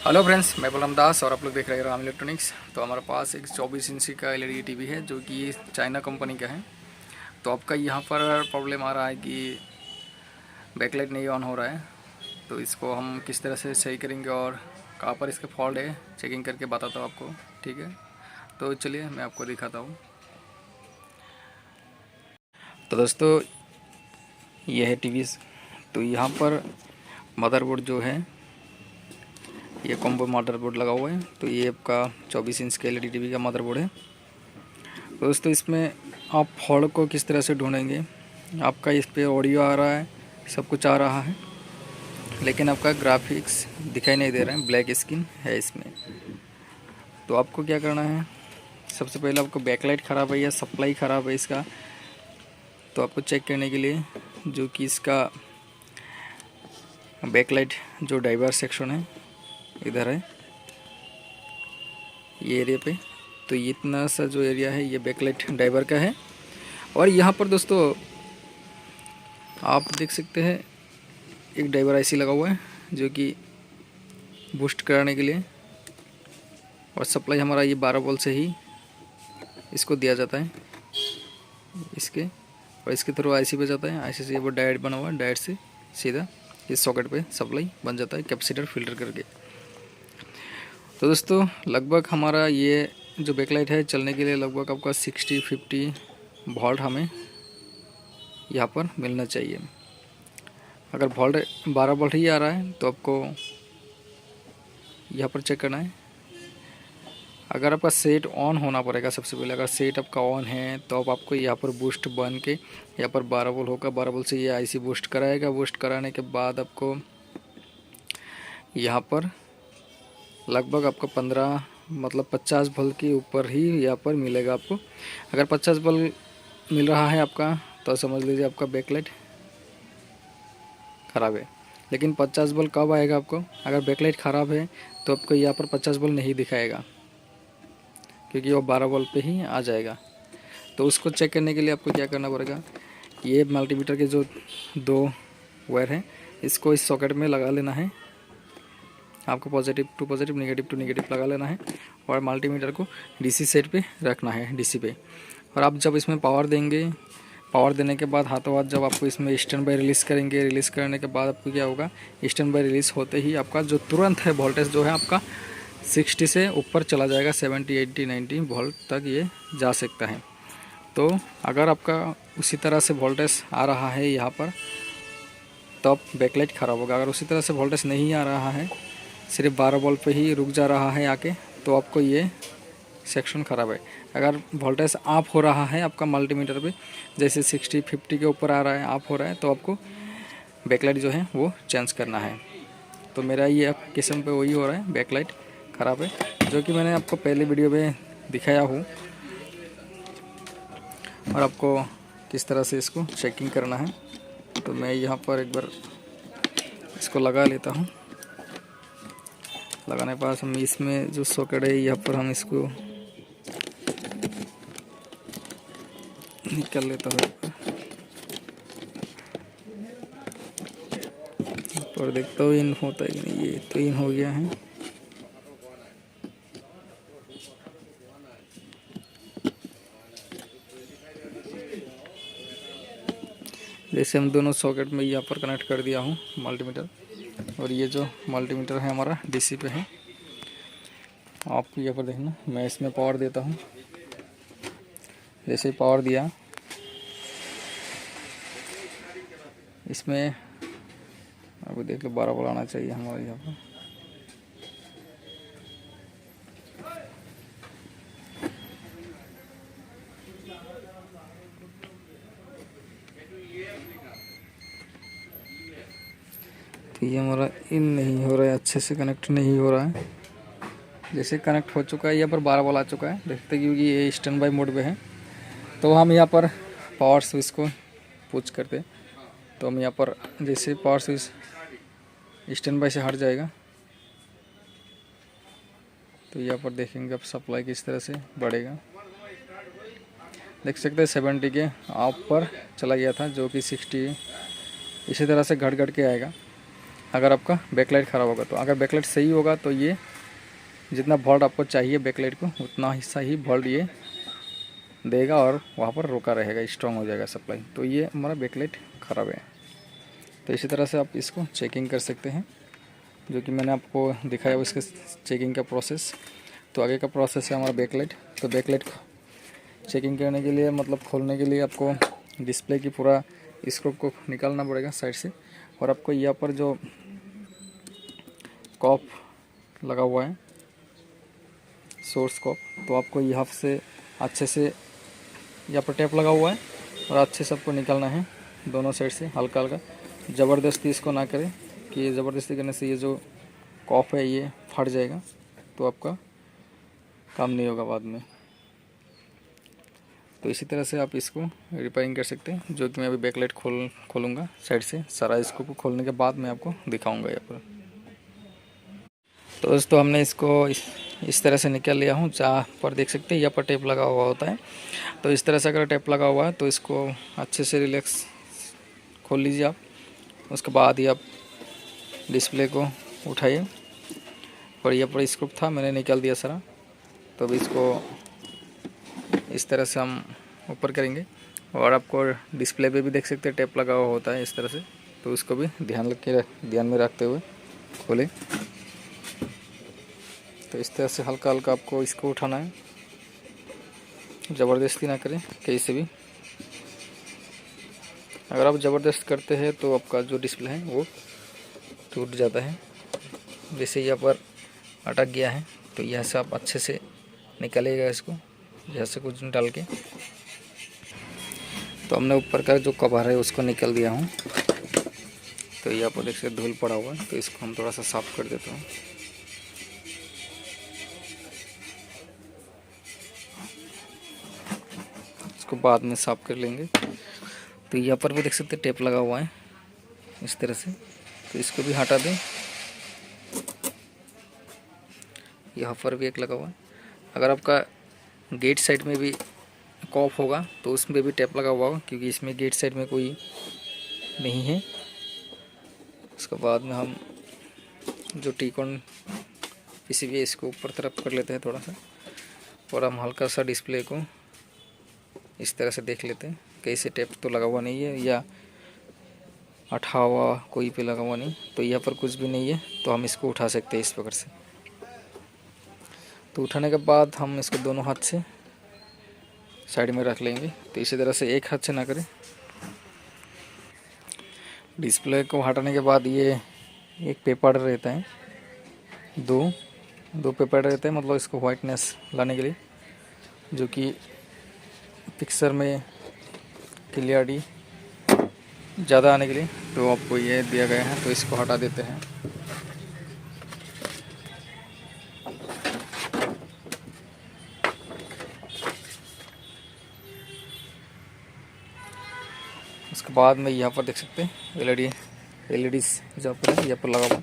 Hello friends, मैं बलराम दास और आप लोग देख रहे हैं राम इलेक्ट्रॉनिक्स। तो हमारे पास एक 24 इंची का एलईडी टीवी है जो कि चाइना कंपनी का है। तो आपका यहाँ पर प्रॉब्लम आ रहा है कि बैकलाइट नहीं ऑन हो रहा है। तो इसको हम किस तरह से सही करेंगे और कहाँ पर इसके फॉल्ट है चेकिंग करके बताता हूँ आपको। ठीक है, तो चलिए मैं आपको दिखाता हूँ। तो दोस्तों, यह है टीवी। तो यहाँ पर मदरबोर्ड जो है, ये कॉम्बो मदरबोर्ड लगा हुआ है। तो ये आपका 24 इंच का एलईडी टीवी का मदरबोर्ड है। तो दोस्तों, इसमें आप फॉल्ट को किस तरह से ढूंढेंगे। आपका इस पे ऑडियो आ रहा है, सब कुछ आ रहा है, लेकिन आपका ग्राफिक्स दिखाई नहीं दे रहा है, ब्लैक स्क्रीन है इसमें। तो आपको क्या करना है, सबसे पहले आपको बैकलाइट ख़राब है या सप्लाई ख़राब है इसका। तो आपको चेक करने के लिए जो कि इसका बैकलाइट जो ड्राइवर सेक्शन है इधर है, ये एरिया पे। तो ये इतना सा जो एरिया है ये बैकलाइट ड्राइवर का है। और यहाँ पर दोस्तों आप देख सकते हैं एक ड्राइवर आईसी लगा हुआ है जो कि बूस्ट कराने के लिए। और सप्लाई हमारा ये 12 वोल्ट से ही इसको दिया जाता है इसके, और इसके थ्रू आईसी पे जाता है। आईसी से वो डायोड बना हुआ है, डायोड से सीधा इस सॉकेट पे सप्लाई बन जाता है कैपेसिटर फिल्टर करके। तो दोस्तों, लगभग हमारा ये जो बैकलाइट है चलने के लिए लगभग आपका 60-50 वोल्ट हमें यहाँ पर मिलना चाहिए। अगर वोल्ट 12 वोल्ट ही आ रहा है तो आपको यहाँ पर चेक करना है। अगर आपका सेट ऑन होना पड़ेगा सबसे पहले। अगर सेट आपका ऑन है तो अब आपको यहाँ पर बूस्ट बन के यहाँ पर 12 वोल्ट होगा। 12 वोल्ट से ये आईसी बूस्ट कराएगा। बूस्ट कराने के बाद आपको यहाँ पर लगभग आपको 15 मतलब 50 वोल्ट के ऊपर ही यहाँ पर मिलेगा आपको। अगर 50 वोल्ट मिल रहा है आपका तो समझ लीजिए आपका बैकलाइट ख़राब है। लेकिन 50 वोल्ट कब आएगा आपको, अगर बैकलाइट ख़राब है तो आपको यहाँ पर 50 वोल्ट नहीं दिखाएगा, क्योंकि वो 12 वोल्ट पे ही आ जाएगा। तो उसको चेक करने के लिए आपको क्या करना पड़ेगा, ये मल्टीमीटर के जो 2 वायर हैं इसको इस सॉकेट में लगा लेना है। आपको positive to positive, negative to negative लगा लेना है और मल्टीमीटर को डीसी सेट पे रखना है, डीसी पे। और आप जब इसमें पावर देंगे, पावर देने के बाद हाथों हाथ जब आपको इसमें स्टैंड बाय रिलीज़ करेंगे, रिलीज़ करने के बाद आपको क्या होगा, स्टैंड बाय रिलीज़ होते ही आपका जो तुरंत है वोल्टेज जो है आपका 60 से ऊपर चला जाएगा, 70, 80, 90 वोल्ट तक ये जा सकता है। तो अगर आपका उसी तरह से वोल्टेज आ रहा है यहाँ पर तो अब बैकलाइट ख़राब होगा। अगर उसी तरह से वोल्टेज नहीं आ रहा है, सिर्फ 12 वोल्ट पे ही रुक जा रहा है आके, तो आपको ये सेक्शन ख़राब है। अगर वोल्टेज ऑफ हो रहा है आपका मल्टीमीटर पे, जैसे 60-50 के ऊपर आ रहा है, ऑफ हो रहा है, तो आपको बैकलाइट जो है वो चेंज करना है। तो मेरा ये किस्म पे वही हो रहा है, बैकलाइट ख़राब है, जो कि मैंने आपको पहले वीडियो में दिखाया हूँ। और आपको किस तरह से इसको चेकिंग करना है, तो मैं यहाँ पर एक बार इसको लगा लेता हूँ। लगाने के बाद हम इसमें जो सॉकेट है यहाँ पर हम इसको निकाल लेता हूँ और देखता हूँ इन होता है कि नहीं। ये तो इन हो गया है। जैसे हम दोनों सॉकेट में यहाँ पर कनेक्ट कर दिया हूँ मल्टीमीटर, और ये जो मल्टीमीटर है हमारा डीसी पे है। आप यहाँ पर देखना, मैं इसमें पावर देता हूँ। जैसे पावर दिया, इसमें अभी देख लो 12 वोल्ट आना चाहिए हमारे यहाँ पर। तो ये हमारा इन नहीं हो रहा है, अच्छे से कनेक्ट नहीं हो रहा है। जैसे कनेक्ट हो चुका है, यहाँ पर 12 वोल्ट आ चुका है, देखते क्योंकि ये स्टैंड बाय मोड पे है। तो हम यहाँ पर पावर स्विच को पुश करते, तो हम यहाँ पर जैसे पावर स्विच स्टैंड बाय से हट जाएगा, तो यहाँ पर देखेंगे अब सप्लाई किस तरह से बढ़ेगा। देख सकते हैं 70 के आप पर चला गया था, जो कि 60 इसी तरह से घट घट के आएगा। अगर आपका बैकलाइट ख़राब होगा। तो अगर बैकलाइट सही होगा तो ये जितना वोल्ट आपको चाहिए बैकलाइट को उतना हिस्सा ही वोल्ट ये देगा और वहाँ पर रोका रहेगा, स्ट्रॉन्ग हो जाएगा सप्लाई। तो ये हमारा बैकलाइट ख़राब है। तो इसी तरह से आप इसको चेकिंग कर सकते हैं, जो कि मैंने आपको दिखाया उसके चेकिंग का प्रोसेस। तो आगे का प्रोसेस है हमारा बैकलाइट। तो बैकलाइट चेकिंग करने के लिए मतलब खोलने के लिए आपको डिस्प्ले की पूरा स्क्रू को निकालना पड़ेगा साइड से, और आपको यहाँ पर जो कॉप लगा हुआ है सोर्स कॉप, तो आपको यहाँ से अच्छे से यहाँ पर टेप लगा हुआ है और अच्छे से आपको निकालना है दोनों साइड से, हल्का हल्का। ज़बरदस्ती इसको ना करें कि ज़बरदस्ती करने से ये जो कॉप है ये फट जाएगा, तो आपका काम नहीं होगा बाद में। तो इसी तरह से आप इसको रिपेयरिंग कर सकते हैं, जो कि मैं अभी बैकलाइट खोलूँगा साइड से। सारा इसको खोलने के बाद मैं आपको दिखाऊंगा यहाँ पर। तो दोस्तों हमने इसको इस तरह से निकाल लिया हूँ, जहाँ पर देख सकते हैं यहाँ पर टेप लगा हुआ होता है। तो इस तरह से अगर टेप लगा हुआ है तो इसको अच्छे से रिलैक्स खोल लीजिए आप। उसके बाद ही आप डिस्प्ले को उठाइए, और यहाँ पर स्क्रू था मैंने निकाल दिया सारा। तो अब इसको इस तरह से हम ऊपर करेंगे, और आपको डिस्प्ले पे भी देख सकते हैं टेप लगा हुआ होता है इस तरह से। तो उसको भी ध्यान में रखते हुए खोलें। तो इस तरह से हल्का हल्का आपको इसको उठाना है, ज़बरदस्ती ना करें कहीं से भी। अगर आप ज़बरदस्त करते हैं तो आपका जो डिस्प्ले है वो टूट जाता है। जैसे यहाँ पर अटक गया है तो यहाँ से आप अच्छे से निकालिएगा इसको, जैसे कुछ डाल के। तो हमने ऊपर का जो कवर है उसको निकाल दिया हूँ। तो यहाँ पर देखिए धूल पड़ा हुआ है, तो इसको हम थोड़ा सा साफ़ कर देते हैं। इसको बाद में साफ़ कर लेंगे। तो यहाँ पर भी देख सकते टेप लगा हुआ है इस तरह से, तो इसको भी हटा दें। यहाँ पर भी एक लगा हुआ है। अगर आपका गेट साइड में भी कॉप होगा तो उसमें भी टेप लगा हुआ होगा, क्योंकि इसमें गेट साइड में कोई नहीं है। उसके बाद में हम जो टीकॉन पीसीबी है इसको ऊपर तरफ कर लेते हैं थोड़ा सा, और हम हल्का सा डिस्प्ले को इस तरह से देख लेते हैं कहीं से टेप तो लगा हुआ नहीं है या अठा हुआ कोई पे लगा हुआ नहीं। तो यहाँ पर कुछ भी नहीं है, तो हम इसको उठा सकते हैं इस प्रकार से। तो उठाने के बाद हम इसको दोनों हाथ से साइड में रख लेंगे। तो इसी तरह से एक हाथ से ना करें। डिस्प्ले को हटाने के बाद ये एक पेपर रहता है, दो पेपर रहते हैं, मतलब इसको वाइटनेस लाने के लिए, जो कि पिक्चर में क्लियरिटी ज़्यादा आने के लिए। तो आपको ये दिया गया है, तो इसको हटा देते हैं। उसके बाद में यहाँ पर देख सकते हैं एलईडीज जहाँ पर है यहाँ पर लगा हुआ।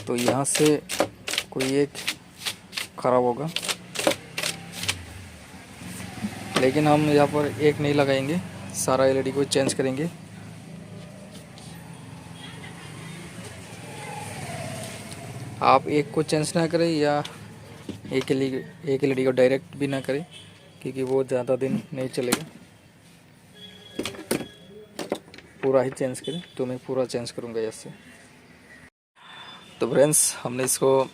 तो यहाँ से कोई एक खराब होगा, लेकिन हम यहाँ पर एक नहीं लगाएंगे, सारा एलईडी को चेंज करेंगे। आप एक को चेंज ना करें या एक एलईडी को डायरेक्ट भी ना करें, क्योंकि वो ज़्यादा दिन नहीं चलेगा। पूरा ही चेंज करें। तो मैं पूरा चेंज करूँगा ऐसे। तो फ्रेंड्स हमने इसको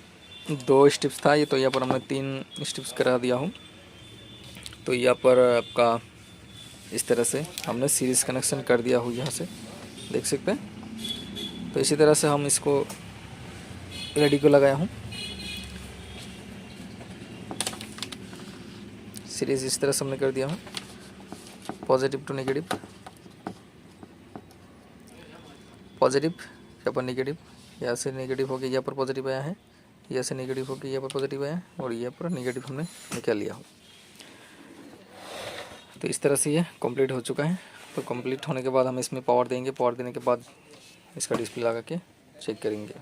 2 स्टेप्स था ये, तो यहाँ पर हमने 3 स्टेप्स करा दिया हूँ। तो यहाँ पर आपका इस तरह से हमने सीरीज़ कनेक्शन कर दिया हूँ, यहाँ से देख सकते हैं। तो इसी तरह से हम इसको एलईडी को लगाया हूँ सीरीज़, इस तरह से हमने कर दिया हूँ पॉजिटिव टू नेगेटिव, पॉजिटिव यहाँ पर नेगेटिव, यहाँ से नेगेटिव होकर यहाँ पर पॉजिटिव आया है, यहाँ से नेगेटिव होकर यहाँ पर पॉजिटिव आया है, और यहाँ पर नेगेटिव हमने निकाल लिया हो। तो इस तरह से ये कंप्लीट हो चुका है। तो कंप्लीट होने के बाद हम इसमें पावर देंगे। पावर देने के बाद इसका डिस्प्ले लगा के चेक करेंगे।